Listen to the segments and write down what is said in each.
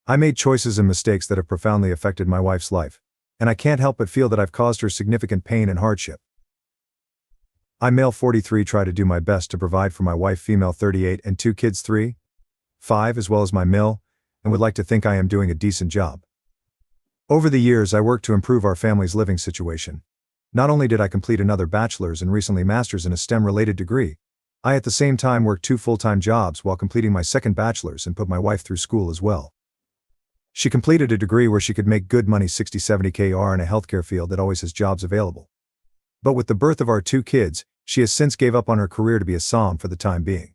I made choices and mistakes that have profoundly affected my wife's life, and I can't help but feel that I've caused her significant pain and hardship. I, male 43, try to do my best to provide for my wife, female 38, and 2 kids 3, 5, as well as my mill, and would like to think I am doing a decent job. Over the years, I worked to improve our family's living situation. Not only did I complete another bachelor's and recently master's in a STEM-related degree, I at the same time worked 2 full-time jobs while completing my second bachelor's and put my wife through school as well. She completed a degree where she could make good money, 60-70K in a healthcare field that always has jobs available. But with the birth of our 2 kids, she has since gave up on her career to be a som for the time being.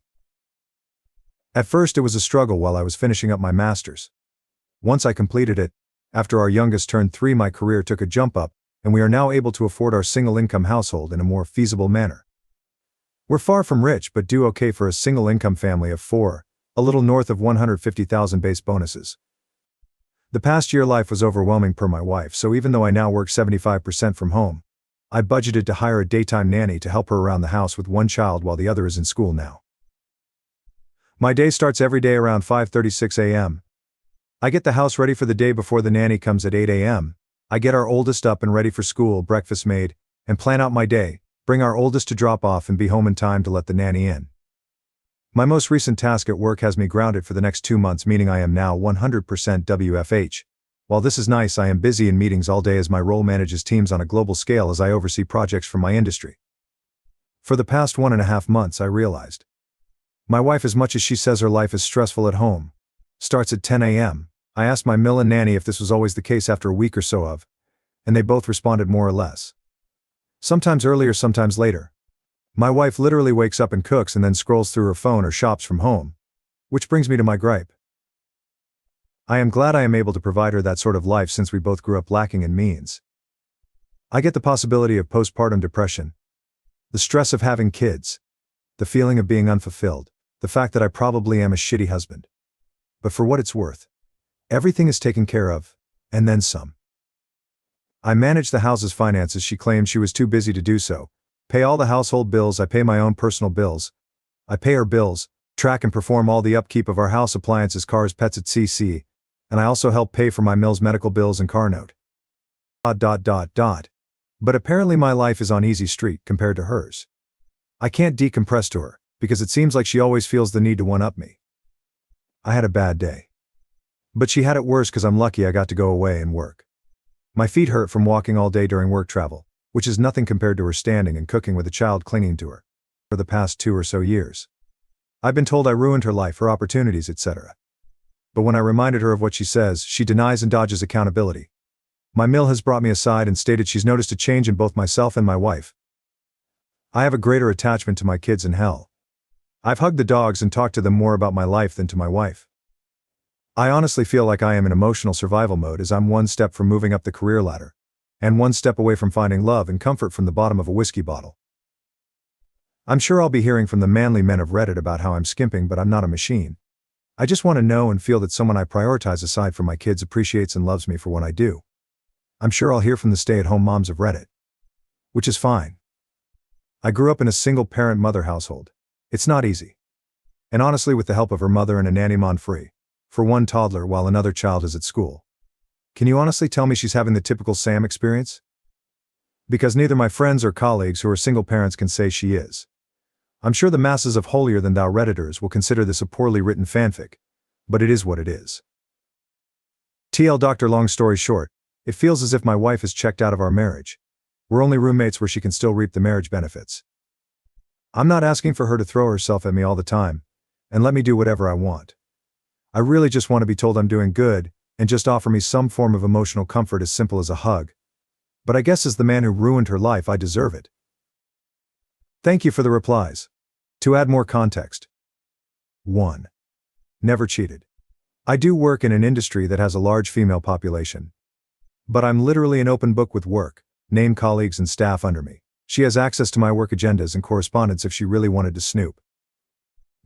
At first it was a struggle while I was finishing up my master's. Once I completed it, after our youngest turned 3, my career took a jump up, and we are now able to afford our single-income household in a more feasible manner. We're far from rich but do okay for a single-income family of 4, a little north of 150,000 base bonuses. The past year life was overwhelming per my wife, so even though I now work 75% from home, I budgeted to hire a daytime nanny to help her around the house with 1 child while the other is in school now. My day starts every day around 5:36 a.m. I get the house ready for the day before the nanny comes at 8 a.m. I get our oldest up and ready for school, breakfast made, and plan out my day, bring our oldest to drop off and be home in time to let the nanny in. My most recent task at work has me grounded for the next 2 months, meaning I am now 100% WFH. While this is nice, I am busy in meetings all day as my role manages teams on a global scale as I oversee projects from my industry. For the past 1.5 months I realized my wife, as much as she says her life is stressful at home, starts at 10 a.m. I asked my mill and nanny if this was always the case after a week or so of, and they both responded more or less. Sometimes earlier, sometimes later. My wife literally wakes up and cooks and then scrolls through her phone or shops from home. Which brings me to my gripe. I am glad I am able to provide her that sort of life since we both grew up lacking in means. I get the possibility of postpartum depression, the stress of having kids, the feeling of being unfulfilled, the fact that I probably am a shitty husband. But for what it's worth, everything is taken care of, and then some. I manage the house's finances. She claimed she was too busy to do so. Pay all the household bills. I pay my own personal bills. I pay her bills, track and perform all the upkeep of our house, appliances, cars, pets, etc. And I also help pay for my mill's medical bills and car note. But apparently my life is on easy street compared to hers. I can't decompress to her, because it seems like she always feels the need to one-up me. I had a bad day. But she had it worse because I'm lucky I got to go away and work. My feet hurt from walking all day during work travel, which is nothing compared to her standing and cooking with a child clinging to her. For the past 2 or so years, I've been told I ruined her life, her opportunities, etc. But when I reminded her of what she says, she denies and dodges accountability. My mill has brought me aside and stated she's noticed a change in both myself and my wife. I have a greater attachment to my kids in hell. I've hugged the dogs and talked to them more about my life than to my wife. I honestly feel like I am in emotional survival mode as I'm 1 step from moving up the career ladder, and 1 step away from finding love and comfort from the bottom of a whiskey bottle. I'm sure I'll be hearing from the manly men of Reddit about how I'm skimping, but I'm not a machine. I just want to know and feel that someone I prioritize aside from my kids appreciates and loves me for what I do. I'm sure I'll hear from the stay-at-home moms of Reddit. Which is fine. I grew up in a single-parent mother household. It's not easy. And honestly, with the help of her mother and a nanny free for 1 toddler while another child is at school. Can you honestly tell me she's having the typical Sam experience? Because neither my friends or colleagues who are single parents can say she is. I'm sure the masses of holier-than-thou Redditors will consider this a poorly written fanfic, but it is what it is. Dr. Long story short, it feels as if my wife is checked out of our marriage. We're only roommates where she can still reap the marriage benefits. I'm not asking for her to throw herself at me all the time, and let me do whatever I want. I really just want to be told I'm doing good, and just offer me some form of emotional comfort as simple as a hug. But I guess as the man who ruined her life, I deserve it. Thank you for the replies. To add more context. 1. Never cheated. I do work in an industry that has a large female population. But I'm literally an open book with work, name colleagues and staff under me. She has access to my work agendas and correspondence if she really wanted to snoop.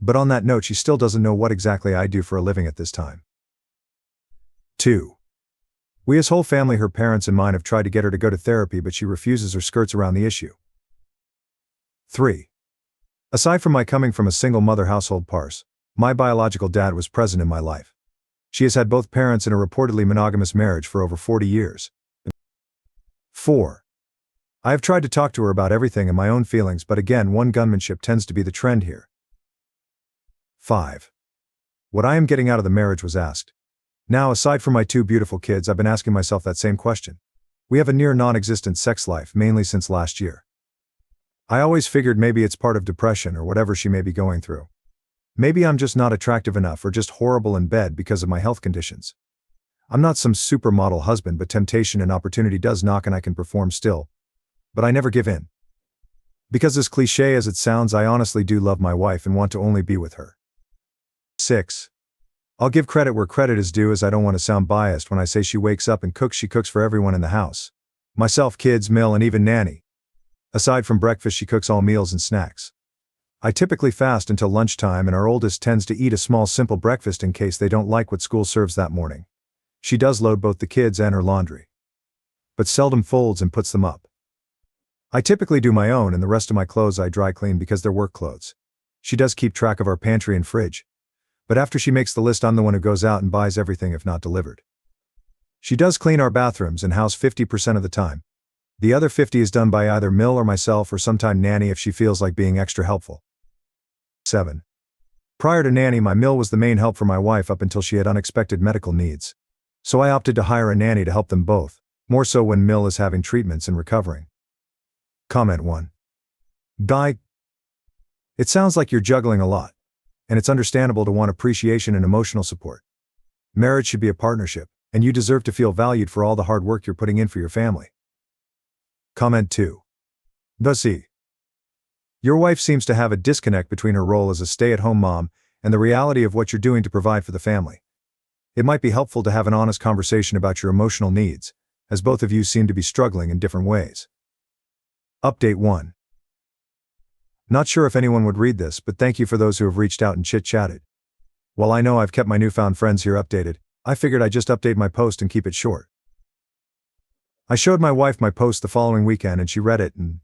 But on that note, she still doesn't know what exactly I do for a living at this time. 2. We as whole family, her parents and mine, have tried to get her to go to therapy, but she refuses or skirts around the issue. 3. Aside from my coming from a single mother household parse, my biological dad was present in my life. She has had both parents in a reportedly monogamous marriage for over 40 years. 4. I have tried to talk to her about everything and my own feelings, but again, one-gunmanship tends to be the trend here. 5. What I am getting out of the marriage was asked. Now, aside from my 2 beautiful kids, I've been asking myself that same question. We have a near non-existent sex life, mainly since last year. I always figured maybe it's part of depression or whatever she may be going through. Maybe I'm just not attractive enough or just horrible in bed because of my health conditions. I'm not some supermodel husband, but temptation and opportunity does knock and I can perform still. But I never give in. Because as cliché as it sounds, I honestly do love my wife and want to only be with her. 6. I'll give credit where credit is due, as I don't want to sound biased when I say she wakes up and cooks. She cooks for everyone in the house. Myself, kids, Mill, and even Nanny. Aside from breakfast, she cooks all meals and snacks. I typically fast until lunchtime, and our oldest tends to eat a small simple breakfast in case they don't like what school serves that morning. She does load both the kids and her laundry, but seldom folds and puts them up. I typically do my own, and the rest of my clothes I dry clean because they're work clothes. She does keep track of our pantry and fridge, but after she makes the list, I'm the one who goes out and buys everything if not delivered. She does clean our bathrooms and house 50% of the time. The other 50 is done by either Mill or myself, or sometime Nanny if she feels like being extra helpful. 7. Prior to Nanny, my Mill was the main help for my wife up until she had unexpected medical needs. So I opted to hire a nanny to help them both, more so when Mill is having treatments and recovering. Comment 1. Guy, it sounds like you're juggling a lot, and it's understandable to want appreciation and emotional support. Marriage should be a partnership, and you deserve to feel valued for all the hard work you're putting in for your family. Comment 2. Thus see. Your wife seems to have a disconnect between her role as a stay-at-home mom and the reality of what you're doing to provide for the family. It might be helpful to have an honest conversation about your emotional needs, as both of you seem to be struggling in different ways. Update 1. Not sure if anyone would read this, but thank you for those who have reached out and chit-chatted. While I know I've kept my newfound friends here updated, I figured I'd just update my post and keep it short. I showed my wife my post the following weekend and she read it and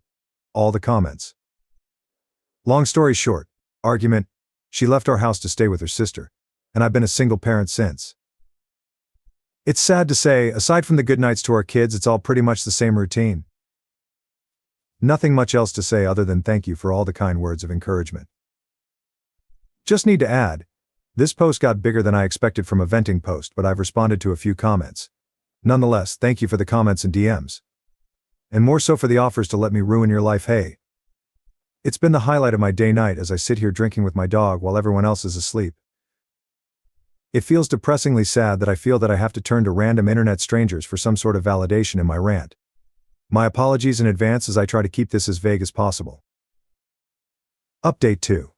all the comments. Long story short, argument, she left our house to stay with her sister, and I've been a single parent since. It's sad to say, aside from the good nights to our kids, it's all pretty much the same routine. Nothing much else to say other than thank you for all the kind words of encouragement. Just need to add, this post got bigger than I expected from a venting post, but I've responded to a few comments. Nonetheless, thank you for the comments and DMs. And more so for the offers to let me ruin your life. Hey. It's been the highlight of my day-night as I sit here drinking with my dog while everyone else is asleep. It feels depressingly sad that I feel that I have to turn to random internet strangers for some sort of validation in my rant. My apologies in advance as I try to keep this as vague as possible. Update 2.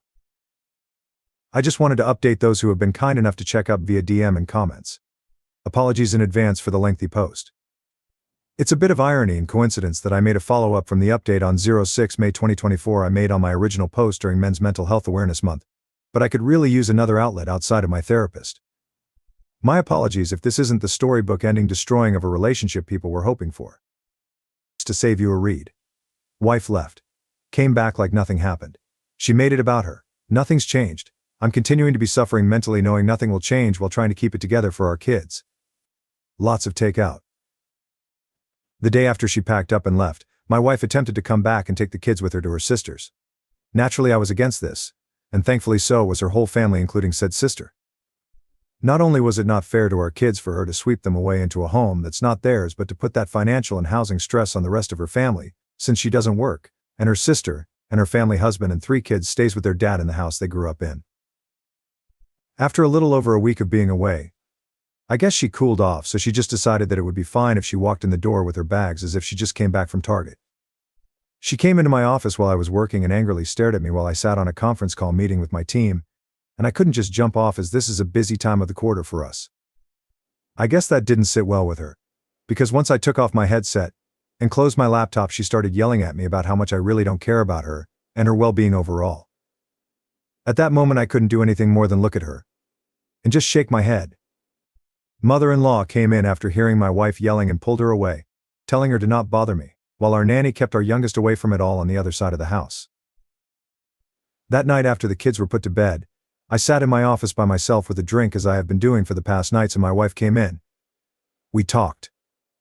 I just wanted to update those who have been kind enough to check up via DM and comments. Apologies in advance for the lengthy post. It's a bit of irony and coincidence that I made a follow-up from the update on 06 May 2024 I made on my original post during Men's Mental Health Awareness Month, but I could really use another outlet outside of my therapist. My apologies if this isn't the storybook ending destroying of a relationship people were hoping for. To save you a read. Wife left. Came back like nothing happened. She made it about her. Nothing's changed. I'm continuing to be suffering mentally knowing nothing will change while trying to keep it together for our kids. Lots of takeout. The day after she packed up and left, my wife attempted to come back and take the kids with her to her sister's. Naturally, I was against this, and thankfully so was her whole family, including said sister. Not only was it not fair to our kids for her to sweep them away into a home that's not theirs, but to put that financial and housing stress on the rest of her family, since she doesn't work, and her sister, and her family husband and 3 kids stays with their dad in the house they grew up in. After a little over a week of being away, I guess she cooled off, so she just decided that it would be fine if she walked in the door with her bags as if she just came back from Target. She came into my office while I was working and angrily stared at me while I sat on a conference call meeting with my team, and I couldn't just jump off as this is a busy time of the quarter for us. I guess that didn't sit well with her, because once I took off my headset and closed my laptop, she started yelling at me about how much I really don't care about her and her well-being overall. At that moment, I couldn't do anything more than look at her and just shake my head. Mother-in-law came in after hearing my wife yelling and pulled her away, telling her to not bother me, while our nanny kept our youngest away from it all on the other side of the house. That night after the kids were put to bed, I sat in my office by myself with a drink as I have been doing for the past nights, and my wife came in. We talked.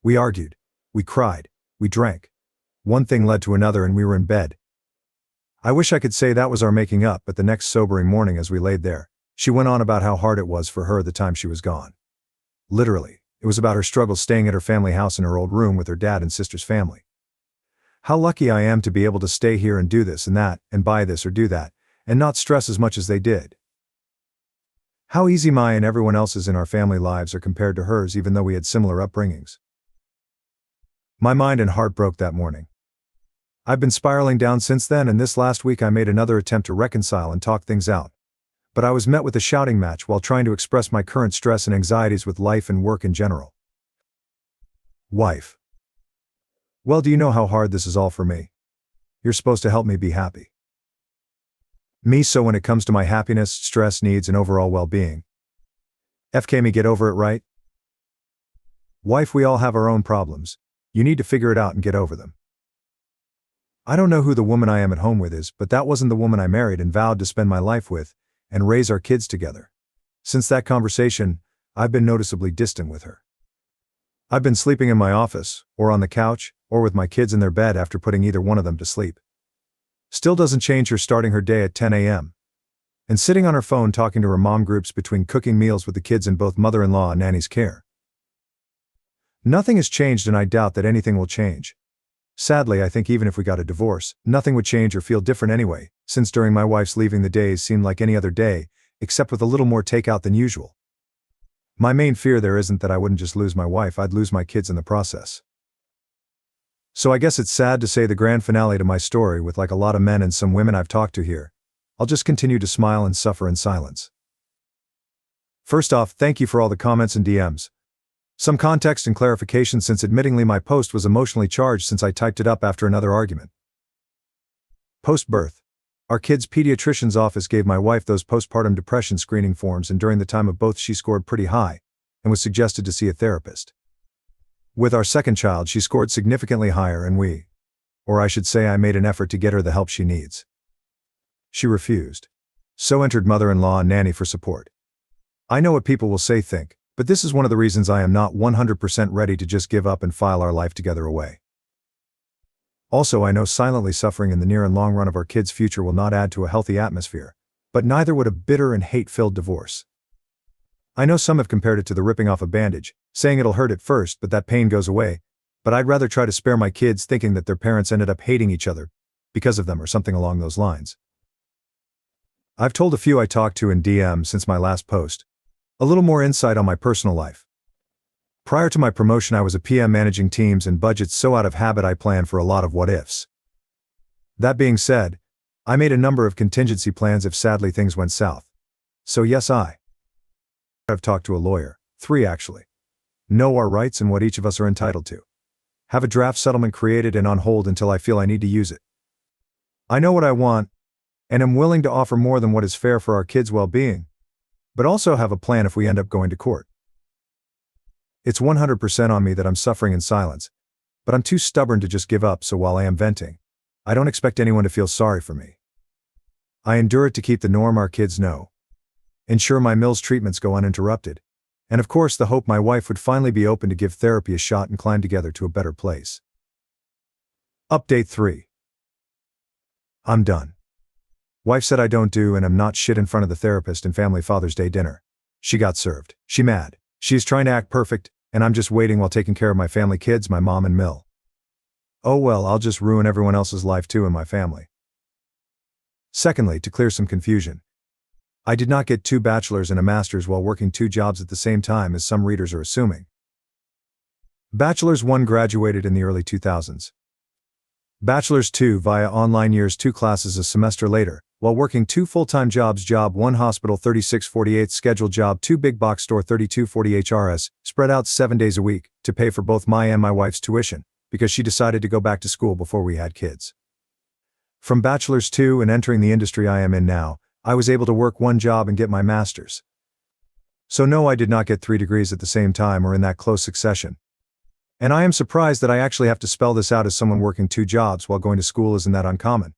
We argued. We cried. We drank. One thing led to another and we were in bed. I wish I could say that was our making up, but the next sobering morning as we laid there, she went on about how hard it was for her the time she was gone. Literally, it was about her struggles staying at her family house in her old room with her dad and sister's family. How lucky I am to be able to stay here and do this and that, and buy this or do that, and not stress as much as they did. How easy my and everyone else's in our family lives are compared to hers, even though we had similar upbringings. My mind and heart broke that morning. I've been spiraling down since then, and this last week I made another attempt to reconcile and talk things out. But I was met with a shouting match while trying to express my current stress and anxieties with life and work in general. Wife. Well, do you know how hard this is all for me? You're supposed to help me be happy. Me, so when it comes to my happiness, stress, needs, and overall well-being. FK me get over it, right? Wife, we all have our own problems. You need to figure it out and get over them. I don't know who the woman I am at home with is, but that wasn't the woman I married and vowed to spend my life with, and raise our kids together. Since that conversation, I've been noticeably distant with her. I've been sleeping in my office, or on the couch, or with my kids in their bed after putting either one of them to sleep. Still doesn't change her starting her day at 10 a.m. and sitting on her phone talking to her mom groups between cooking meals with the kids in both mother-in-law and nanny's care. Nothing has changed, and I doubt that anything will change. Sadly, I think even if we got a divorce, nothing would change or feel different anyway, since during my wife's leaving the days seemed like any other day, except with a little more takeout than usual. My main fear there isn't that I wouldn't just lose my wife, I'd lose my kids in the process. So I guess it's sad to say the grand finale to my story, with like a lot of men and some women I've talked to here. I'll just continue to smile and suffer in silence. First off, thank you for all the comments and DMs. Some context and clarification, since admittingly my post was emotionally charged since I typed it up after another argument. Post-birth. Our kid's pediatrician's office gave my wife those postpartum depression screening forms, and during the time of both she scored pretty high, and was suggested to see a therapist. With our second child she scored significantly higher, and I should say I made an effort to get her the help she needs. She refused. So entered mother-in-law and nanny for support. I know what people will say, think, but this is one of the reasons I am not 100% ready to just give up and file our life together away. Also, I know silently suffering in the near and long run of our kids' future will not add to a healthy atmosphere, but neither would a bitter and hate-filled divorce. I know some have compared it to the ripping off a bandage, saying it'll hurt at first but that pain goes away, but I'd rather try to spare my kids thinking that their parents ended up hating each other because of them or something along those lines. I've told a few I talked to in DM since my last post. A little more insight on my personal life. Prior to my promotion I was a PM managing teams and budgets, so out of habit I planned for a lot of what-ifs. That being said, I made a number of contingency plans if sadly things went south. So yes, I've talked to a lawyer, 3 actually. Know our rights and what each of us are entitled to. Have a draft settlement created and on hold until I feel I need to use it. I know what I want, and am willing to offer more than what is fair for our kids' well-being, but also have a plan if we end up going to court. It's 100% on me that I'm suffering in silence, but I'm too stubborn to just give up, so while I am venting, I don't expect anyone to feel sorry for me. I endure it to keep the norm our kids know, ensure my Mills treatments go uninterrupted, and of course the hope my wife would finally be open to give therapy a shot and climb together to a better place. Update 3. I'm done. Wife said I don't do and am not shit in front of the therapist and family Father's Day dinner. She got served. She mad. She's trying to act perfect, and I'm just waiting while taking care of my family kids, my mom and Mill. Oh well, I'll just ruin everyone else's life too in my family. Secondly, to clear some confusion, I did not get 2 bachelors and a master's while working 2 jobs at the same time as some readers are assuming. Bachelor's 1 graduated in the early 2000s. Bachelor's 2 via online years, 2 classes a semester later, while working 2 full-time jobs, job 1 hospital 36/48 scheduled, job 2 big box store 32/40 HRS, spread out 7 days a week, to pay for both my and my wife's tuition, because she decided to go back to school before we had kids. From Bachelor's 2 and entering the industry I am in now, I was able to work 1 job and get my master's. So no, I did not get 3 degrees at the same time or in that close succession. And I am surprised that I actually have to spell this out as someone working 2 jobs while going to school isn't that uncommon.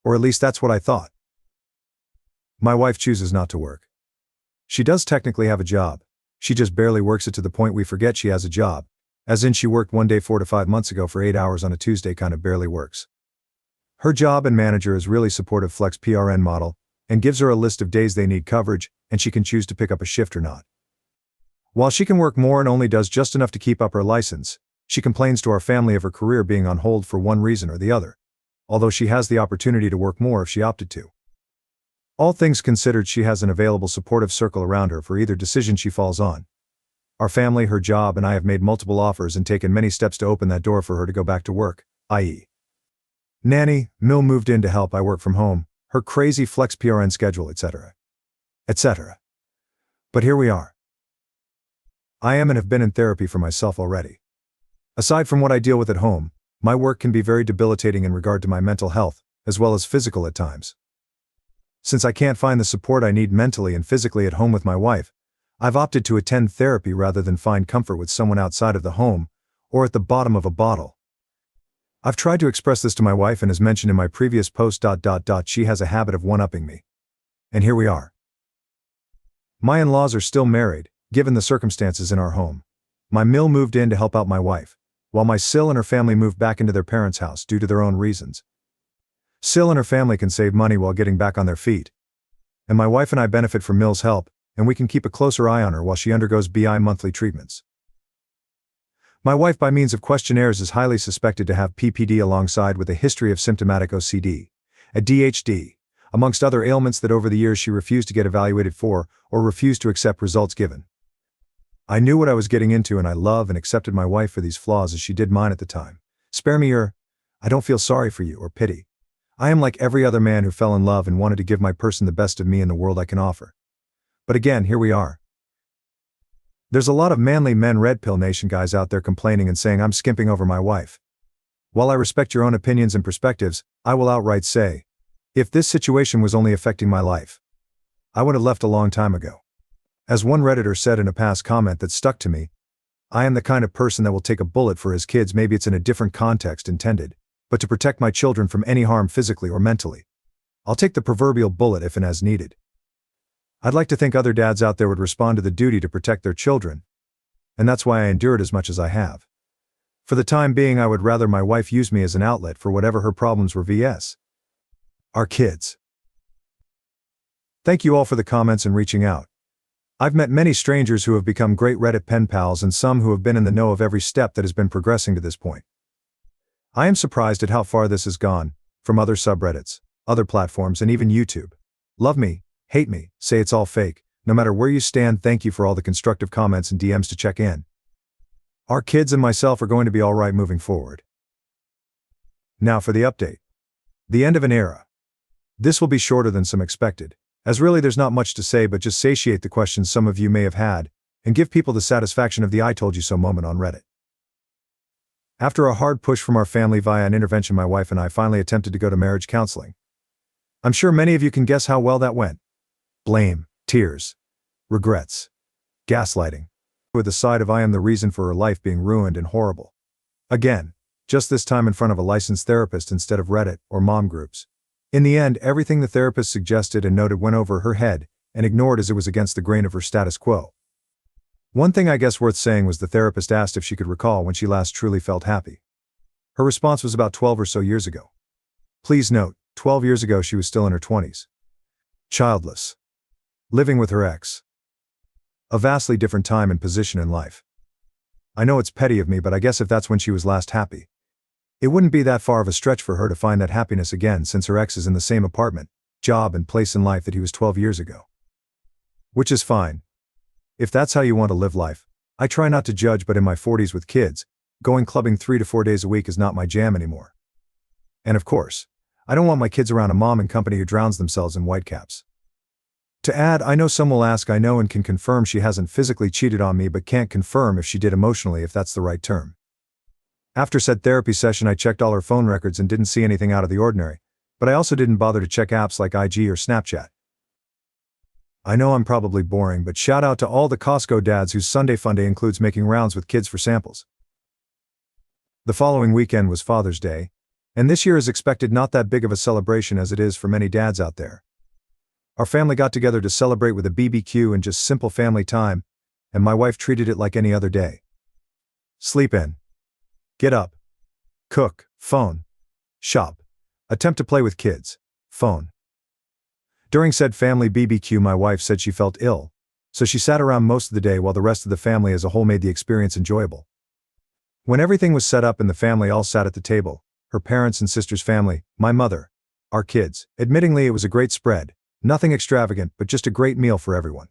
Or at least that's what I thought. My wife chooses not to work. She does technically have a job. She just barely works it to the point we forget she has a job. As in she worked one day 4 to 5 months ago for 8 hours on a Tuesday kind of barely works. Her job and manager is really supportive flex PRN model, and gives her a list of days they need coverage, and she can choose to pick up a shift or not. While she can work more and only does just enough to keep up her license, she complains to our family of her career being on hold for one reason or the other, although she has the opportunity to work more if she opted to. All things considered, she has an available supportive circle around her for either decision she falls on. Our family, her job, and I have made multiple offers and taken many steps to open that door for her to go back to work, i.e. nanny, Mill moved in to help, I work from home, her crazy flex PRN schedule, etc. etc. But here we are. I am and have been in therapy for myself already. Aside from what I deal with at home, my work can be very debilitating in regard to my mental health, as well as physical at times. Since I can't find the support I need mentally and physically at home with my wife, I've opted to attend therapy rather than find comfort with someone outside of the home, or at the bottom of a bottle. I've tried to express this to my wife, and as mentioned in my previous post, she has a habit of one-upping me. And here we are. My in-laws are still married, given the circumstances in our home. My Mill moved in to help out my wife, while my Sil and her family moved back into their parents' house due to their own reasons. Sil and her family can save money while getting back on their feet. And my wife and I benefit from Mill's help, and we can keep a closer eye on her while she undergoes BI monthly treatments. My wife, by means of questionnaires, is highly suspected to have PPD alongside with a history of symptomatic OCD, ADHD, amongst other ailments that over the years she refused to get evaluated for or refused to accept results given. I knew what I was getting into, and I love and accepted my wife for these flaws as she did mine at the time. Spare me your, I don't feel sorry for you or pity. I am like every other man who fell in love and wanted to give my person the best of me in the world I can offer. But again, here we are. There's a lot of manly men red pill nation guys out there complaining and saying I'm skimping over my wife. While I respect your own opinions and perspectives, I will outright say, if this situation was only affecting my life, I would have left a long time ago. As one Redditor said in a past comment that stuck to me, I am the kind of person that will take a bullet for his kids, maybe it's in a different context intended, but to protect my children from any harm physically or mentally. I'll take the proverbial bullet if and as needed. I'd like to think other dads out there would respond to the duty to protect their children, and that's why I endured as much as I have. For the time being, I would rather my wife use me as an outlet for whatever her problems were vs. our kids. Thank you all for the comments and reaching out. I've met many strangers who have become great Reddit pen pals, and some who have been in the know of every step that has been progressing to this point. I am surprised at how far this has gone, from other subreddits, other platforms, and even YouTube. Love me, hate me, say it's all fake, no matter where you stand, thank you for all the constructive comments and DMs to check in. Our kids and myself are going to be alright moving forward. Now for the update. The end of an era. This will be shorter than some expected, as really there's not much to say but just satiate the questions some of you may have had, and give people the satisfaction of the I told you so moment on Reddit. After a hard push from our family via an intervention, my wife and I finally attempted to go to marriage counseling. I'm sure many of you can guess how well that went. Blame, tears, regrets, gaslighting, with the side of I am the reason for her life being ruined and horrible. Again, just this time in front of a licensed therapist instead of Reddit or mom groups. In the end, everything the therapist suggested and noted went over her head and ignored as it was against the grain of her status quo. One thing I guess worth saying was the therapist asked if she could recall when she last truly felt happy. Her response was about 12 or so years ago. Please note, 12 years ago she was still in her 20s. Childless. Living with her ex. A vastly different time and position in life. I know it's petty of me, but I guess if that's when she was last happy, it wouldn't be that far of a stretch for her to find that happiness again, since her ex is in the same apartment, job, and place in life that he was 12 years ago. Which is fine. If that's how you want to live life, I try not to judge, but in my 40s with kids, going clubbing 3 to 4 days a week is not my jam anymore. And of course, I don't want my kids around a mom and company who drowns themselves in whitecaps. To add, I know some will ask, I know and can confirm she hasn't physically cheated on me, but can't confirm if she did emotionally, if that's the right term. After said therapy session, I checked all her phone records and didn't see anything out of the ordinary, but I also didn't bother to check apps like IG or Snapchat. I know I'm probably boring, but shout out to all the Costco dads whose Sunday Funday includes making rounds with kids for samples. The following weekend was Father's Day, and this year is expected not that big of a celebration as it is for many dads out there. Our family got together to celebrate with a BBQ and just simple family time, and my wife treated it like any other day. Sleep in. Get up. Cook. Phone. Shop. Attempt to play with kids. Phone. During said family BBQ, my wife said she felt ill, so she sat around most of the day while the rest of the family as a whole made the experience enjoyable. When everything was set up and the family all sat at the table, her parents and sister's family, my mother, our kids, admittingly it was a great spread, nothing extravagant but just a great meal for everyone.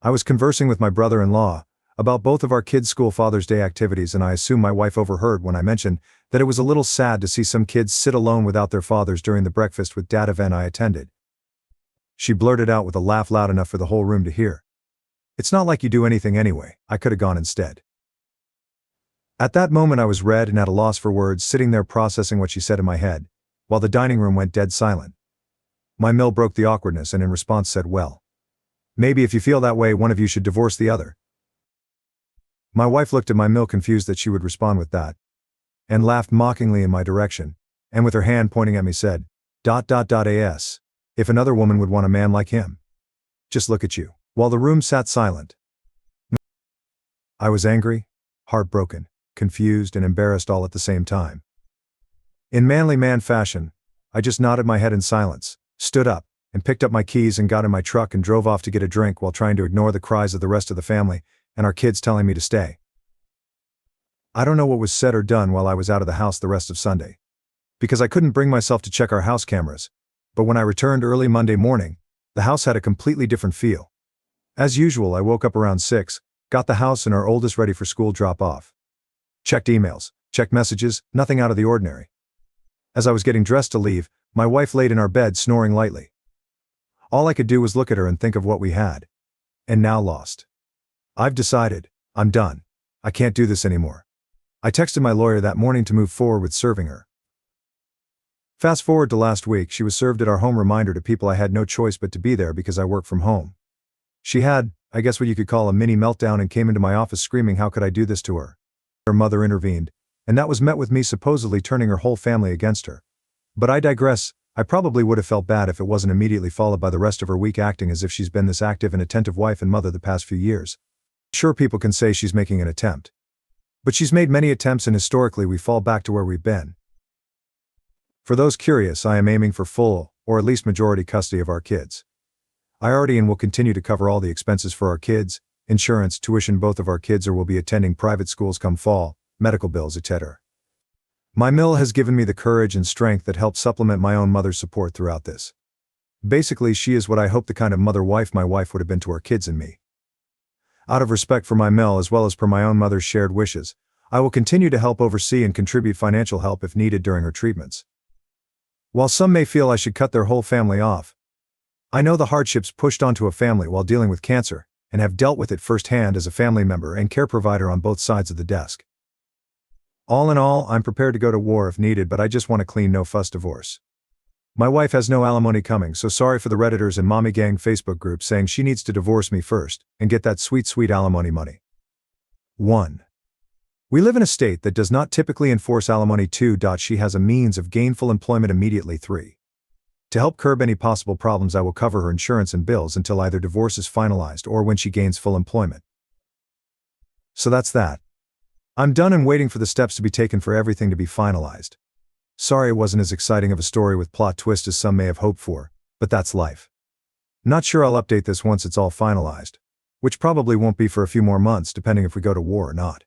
I was conversing with my brother-in-law about both of our kids' school Father's Day activities, and I assume my wife overheard when I mentioned that it was a little sad to see some kids sit alone without their fathers during the breakfast with dad event I attended. She blurted out with a laugh loud enough for the whole room to hear. "It's not like you do anything anyway, I could have gone instead." At that moment I was red and at a loss for words, sitting there processing what she said in my head, while the dining room went dead silent. My mill broke the awkwardness and in response said, "Well, maybe if you feel that way, one of you should divorce the other." My wife looked at my mill confused that she would respond with that, and laughed mockingly in my direction, and with her hand pointing at me said, "As, if another woman would want a man like him. Just look at you," while the room sat silent. I was angry, heartbroken, confused, and embarrassed all at the same time. In manly man fashion, I just nodded my head in silence, stood up, and picked up my keys and got in my truck and drove off to get a drink while trying to ignore the cries of the rest of the family and our kids telling me to stay. I don't know what was said or done while I was out of the house the rest of Sunday, because I couldn't bring myself to check our house cameras, but when I returned early Monday morning, the house had a completely different feel. As usual, I woke up around 6, got the house and our oldest ready for school drop-off. Checked emails, checked messages, nothing out of the ordinary. As I was getting dressed to leave, my wife laid in our bed snoring lightly. All I could do was look at her and think of what we had. And now lost. I've decided, I'm done. I can't do this anymore. I texted my lawyer that morning to move forward with serving her. Fast forward to last week, she was served at our home, reminder to people I had no choice but to be there because I work from home. She had, I guess what you could call a mini meltdown, and came into my office screaming how could I do this to her. Her mother intervened, and that was met with me supposedly turning her whole family against her. But I digress. I probably would have felt bad if it wasn't immediately followed by the rest of her week acting as if she's been this active and attentive wife and mother the past few years. Sure, people can say she's making an attempt. But she's made many attempts, and historically we fall back to where we've been. For those curious, I am aiming for full, or at least majority custody of our kids. I already and will continue to cover all the expenses for our kids, insurance, tuition. Both of our kids will be attending private schools come fall, medical bills, etc. My mill has given me the courage and strength that helps supplement my own mother's support throughout this. Basically, she is what I hope the kind of mother-wife my wife would have been to our kids and me. Out of respect for my mill as well as per my own mother's shared wishes, I will continue to help oversee and contribute financial help if needed during her treatments. While some may feel I should cut their whole family off, I know the hardships pushed onto a family while dealing with cancer, and have dealt with it firsthand as a family member and care provider on both sides of the desk. All in all, I'm prepared to go to war if needed, but I just want a clean, no-fuss divorce. My wife has no alimony coming, so sorry for the Redditors and Mommy Gang Facebook group saying she needs to divorce me first and get that sweet, sweet alimony money. 1. We live in a state that does not typically enforce alimony. 2. She has a means of gainful employment immediately. 3. To help curb any possible problems, I will cover her insurance and bills until either divorce is finalized or when she gains full employment. So that's that. I'm done and waiting for the steps to be taken for everything to be finalized. Sorry it wasn't as exciting of a story with plot twist as some may have hoped for, but that's life. Not sure I'll update this once it's all finalized, which probably won't be for a few more months depending if we go to war or not.